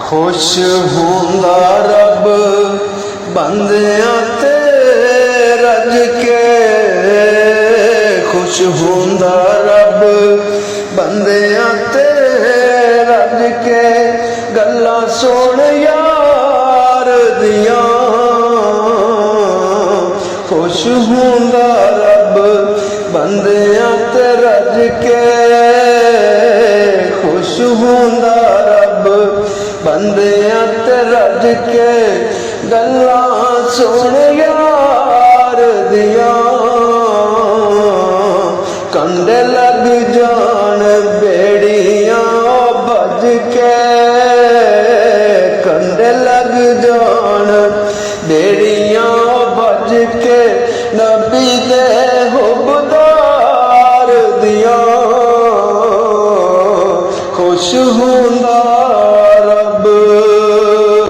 खुश होंदा रब बंदियां ते रज के, खुश होंदा रब बंदियां ते रज के, गल्लां सुन यार दियां। खुश होंदा रब बंदियां ते रज के, खुश होंदा रब बंदियां ते रज के, गल्लां सुन यार दियां। कंडे लग जान बेड़ियां भज के, कंडे लग जान बेड़ियां भज के, नबी दे हुबदार दियां। खुश होंदा